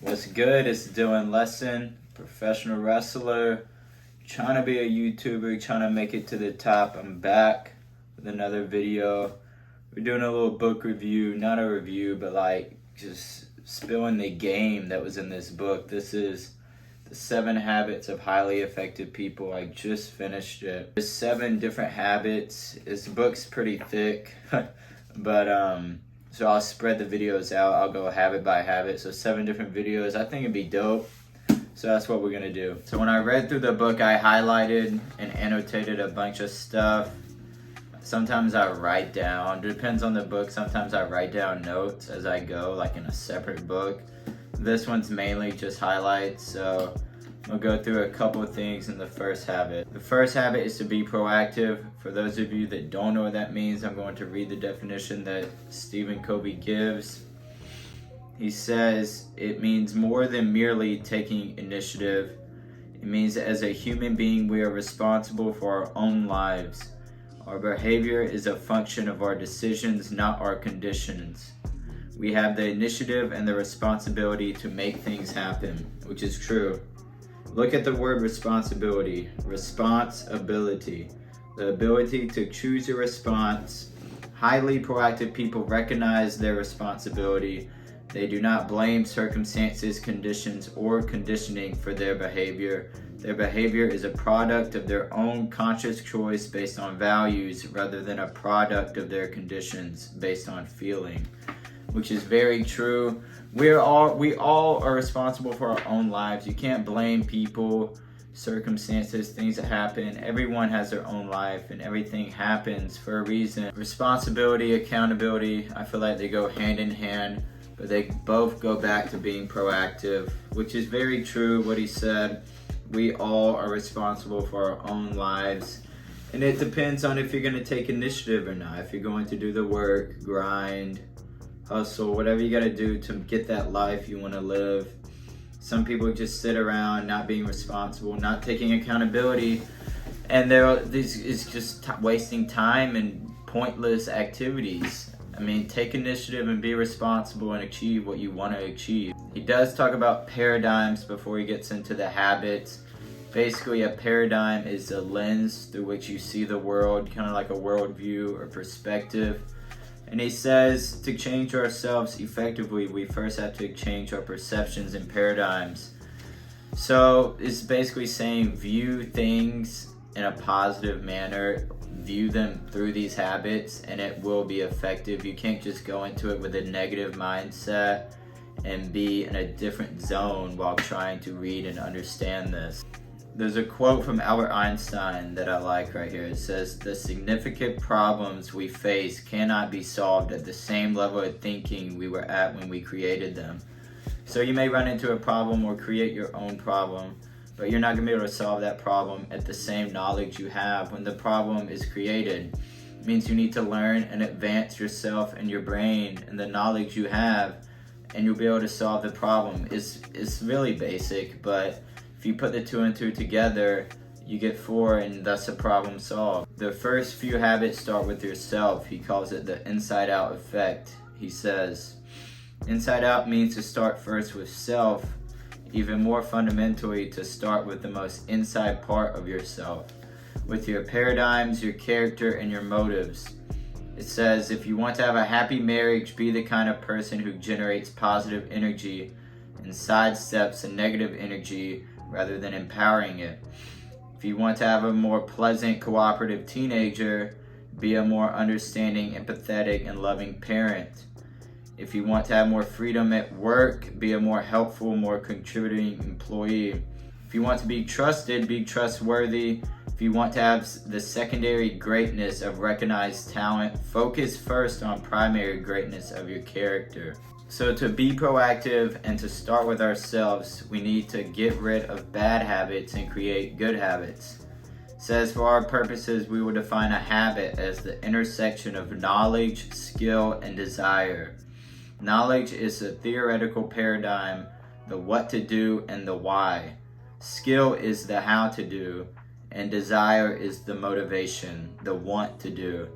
What's good? It's Dylan Lesson, professional wrestler, trying to be a YouTuber, trying to make it to the top. I'm back with another video. We're doing a little book review, not a review, but like just spilling the game that was in this book. This is The 7 Habits of Highly Effective People. I just finished it. There's 7 different habits. This book's pretty thick, but so I'll spread the videos out. I'll go habit by habit. So 7 different videos. I think it'd be dope. So that's what we're gonna do. So when I read through the book, I highlighted and annotated a bunch of stuff. Sometimes I write down, depends on the book. Sometimes I write down notes as I go, like in a separate book. This one's mainly just highlights. So I'll go through a couple of things in the first habit. The first habit is to be proactive. For those of you that don't know what that means, I'm going to read the definition that Stephen Covey gives. He says, it means more than merely taking initiative. It means that as a human being, we are responsible for our own lives. Our behavior is a function of our decisions, not our conditions. We have the initiative and the responsibility to make things happen, which is true. Look at the word responsibility. Responsibility. The ability to choose a response. Highly proactive people recognize their responsibility. They do not blame circumstances, conditions, or conditioning for their behavior. Their behavior is a product of their own conscious choice based on values rather than a product of their conditions based on feeling, which is very true. We all are responsible for our own lives. You can't blame people, circumstances, things that happen. Everyone has their own life and everything happens for a reason. Responsibility, accountability, I feel like they go hand in hand, but they both go back to being proactive, which is very true what he said. We all are responsible for our own lives. And it depends on if you're going to take initiative or not. If you're going to do the work, grind, hustle, whatever you got to do to get that life you want to live. Some people just sit around not being responsible, not taking accountability, and this is just wasting time and pointless activities. I mean, take initiative and be responsible and achieve what you want to achieve. He does talk about paradigms before he gets into the habits. Basically, a paradigm is a lens through which you see the world, kind of like a worldview or perspective. And he says to change ourselves effectively, we first have to change our perceptions and paradigms. So it's basically saying view things in a positive manner, view them through these habits, and it will be effective. You can't just go into it with a negative mindset and be in a different zone while trying to read and understand this. There's a quote from Albert Einstein that I like right here. It says, the significant problems we face cannot be solved at the same level of thinking we were at when we created them. So you may run into a problem or create your own problem, but you're not going to be able to solve that problem at the same knowledge you have when the problem is created. It means you need to learn and advance yourself and your brain and the knowledge you have, and you'll be able to solve the problem. It's really basic, but if you put the 2 and 2 together, you get 4, and that's a problem solved. The first few habits start with yourself. He calls it the inside out effect. He says, inside out means to start first with self, even more fundamentally to start with the most inside part of yourself, with your paradigms, your character, and your motives. It says, if you want to have a happy marriage, be the kind of person who generates positive energy and sidesteps the negative energy rather than empowering it. If you want to have a more pleasant, cooperative teenager, be a more understanding, empathetic, and loving parent. If you want to have more freedom at work, be a more helpful, more contributing employee. If you want to be trusted, be trustworthy. If you want to have the secondary greatness of recognized talent, focus first on primary greatness of your character. So to be proactive and to start with ourselves, we need to get rid of bad habits and create good habits. It says for our purposes, we will define a habit as the intersection of knowledge, skill, and desire. Knowledge is a theoretical paradigm, the what to do and the why. Skill is the how to do, and desire is the motivation, the want to do.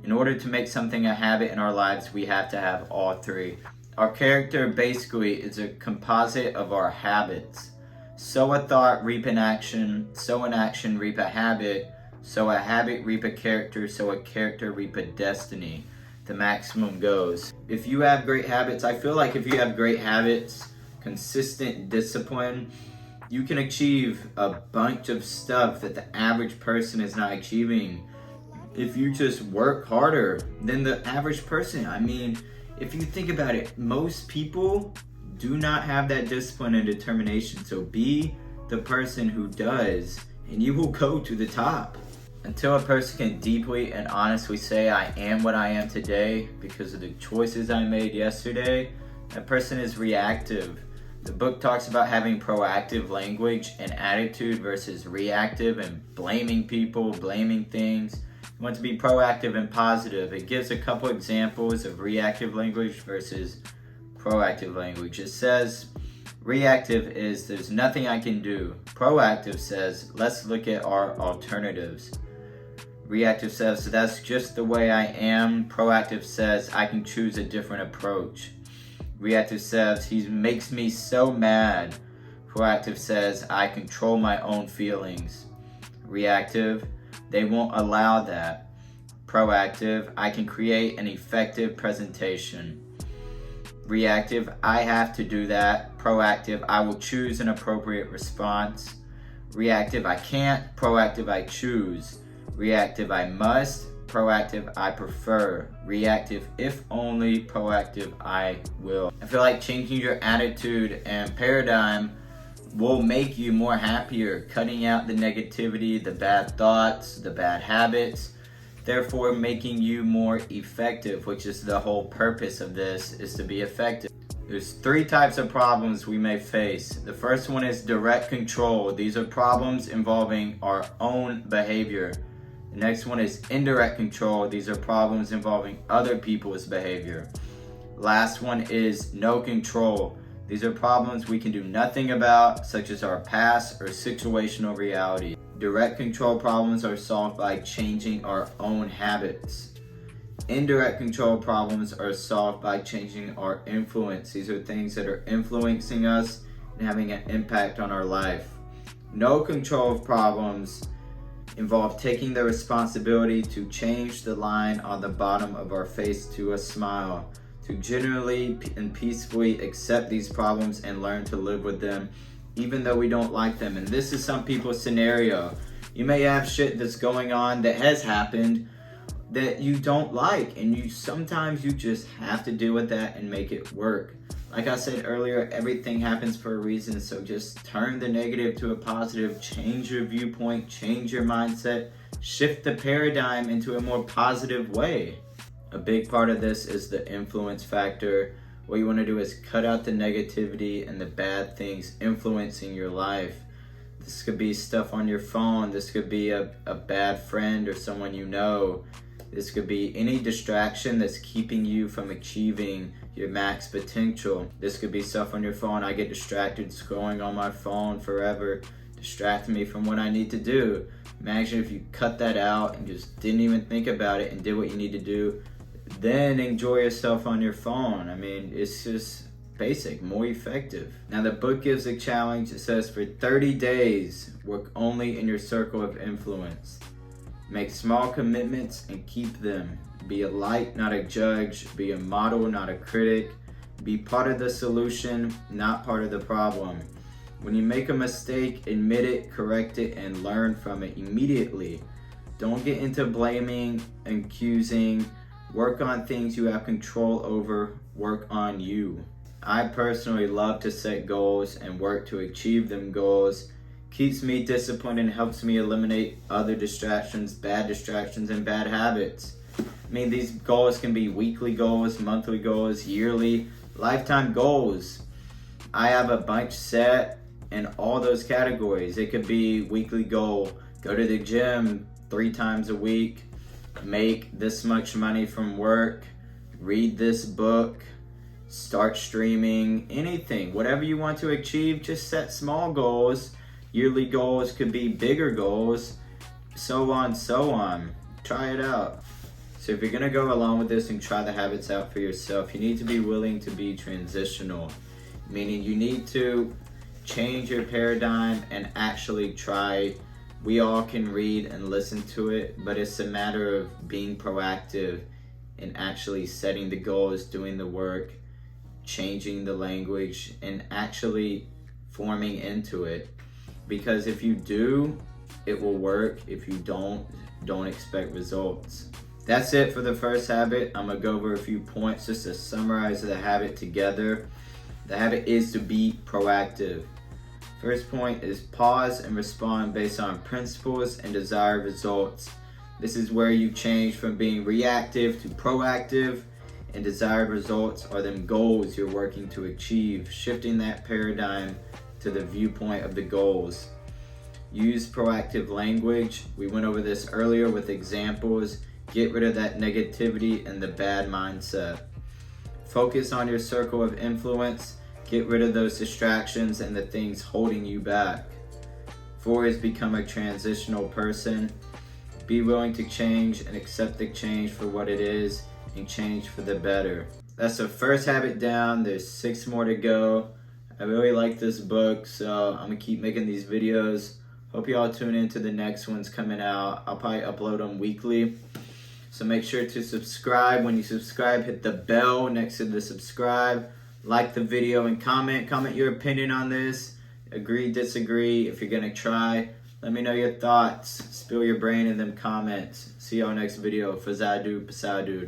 In order to make something a habit in our lives, we have to have all 3. Our character basically is a composite of our habits. Sow a thought, reap an action. Sow an action, reap a habit. Sow a habit, reap a character. Sow a character, reap a destiny. The maximum goes. If you have great habits, I feel like if you have great habits, consistent discipline, you can achieve a bunch of stuff that the average person is not achieving if you just work harder than the average person. I mean, if you think about it, most people do not have that discipline and determination. So be the person who does, and you will go to the top. Until a person can deeply and honestly say, I am what I am today because of the choices I made yesterday, that person is reactive. The book talks about having proactive language and attitude versus reactive and blaming people, blaming things. You want to be proactive and positive. It gives a couple examples of reactive language versus proactive language. It says, reactive is there's nothing I can do. Proactive says, let's look at our alternatives. Reactive says, so that's just the way I am. Proactive says, I can choose a different approach. Reactive says, he makes me so mad. Proactive says, I control my own feelings. Reactive, they won't allow that. Proactive, I can create an effective presentation. Reactive, I have to do that. Proactive, I will choose an appropriate response. Reactive, I can't. Proactive, I choose. Reactive, I must. Proactive, I prefer. Reactive, if only. Proactive, I will. I feel like changing your attitude and paradigm will make you more happier, cutting out the negativity, the bad thoughts, the bad habits, therefore making you more effective, which is the whole purpose of this, is to be effective. There's 3 types of problems we may face. The first one is direct control. These are problems involving our own behavior. The next one is indirect control. These are problems involving other people's behavior. Last one is no control. These are problems we can do nothing about, such as our past or situational reality. Direct control problems are solved by changing our own habits. Indirect control problems are solved by changing our influence. These are things that are influencing us and having an impact on our life. No control problems involve taking the responsibility to change the line on the bottom of our face to a smile, to genuinely and peacefully accept these problems and learn to live with them, even though we don't like them. And this is some people's scenario. You may have shit that's going on that has happened that you don't like, and sometimes you just have to deal with that and make it work. Like I said earlier, everything happens for a reason, so just turn the negative to a positive, change your viewpoint, change your mindset, shift the paradigm into a more positive way. A big part of this is the influence factor. What you want to do is cut out the negativity and the bad things influencing your life. This could be stuff on your phone. This could be a bad friend or someone you know. This could be any distraction that's keeping you from achieving your max potential. This could be stuff on your phone. I get distracted scrolling on my phone forever, distracting me from what I need to do. Imagine if you cut that out and just didn't even think about it and did what you need to do. Then enjoy yourself on your phone. I mean, it's just basic, more effective. Now the book gives a challenge. It says for 30 days, work only in your circle of influence. Make small commitments and keep them. Be a light, not a judge. Be a model, not a critic. Be part of the solution, not part of the problem. When you make a mistake, admit it, correct it, and learn from it immediately. Don't get into blaming, accusing. Work on things you have control over. Work on you. I personally love to set goals and work to achieve them goals. Keeps me disciplined and helps me eliminate other distractions, and bad habits. I mean, these goals can be weekly goals, monthly goals, yearly, lifetime goals. I have a bunch set in all those categories. It could be weekly goal, go to the gym 3 times a week, make this much money from work, read this book, start streaming, anything. Whatever you want to achieve, just set small goals. Yearly goals could be bigger goals, so on, so on. Try it out. So if you're going to go along with this and try the habits out for yourself, you need to be willing to be transitional, meaning you need to change your paradigm and actually try. We all can read and listen to it, but it's a matter of being proactive and actually setting the goals, doing the work, changing the language, and actually forming into it. Because if you do, it will work. If you don't expect results. That's it for the first habit. I'm gonna go over a few points just to summarize the habit together. The habit is to be proactive. First point is pause and respond based on principles and desired results. This is where you change from being reactive to proactive, and desired results are them goals you're working to achieve, shifting that paradigm to the viewpoint of the goals. Use proactive language. We went over this earlier with examples. Get rid of that negativity and the bad mindset. Focus on your circle of influence. Get rid of those distractions and the things holding you back. 4 is become a transitional person. Be willing to change and accept the change for what it is and change for the better. That's the first habit down. There's 6 more to go. I really like this book, so I'm gonna keep making these videos. Hope you all tune in to the next ones coming out. I'll probably upload them weekly. So make sure to subscribe. When you subscribe, hit the bell next to the subscribe. Like the video and comment. Comment your opinion on this. Agree, disagree. If you're gonna try, let me know your thoughts. Spill your brain in them comments. See y'all next video. Fazadu Pasadud.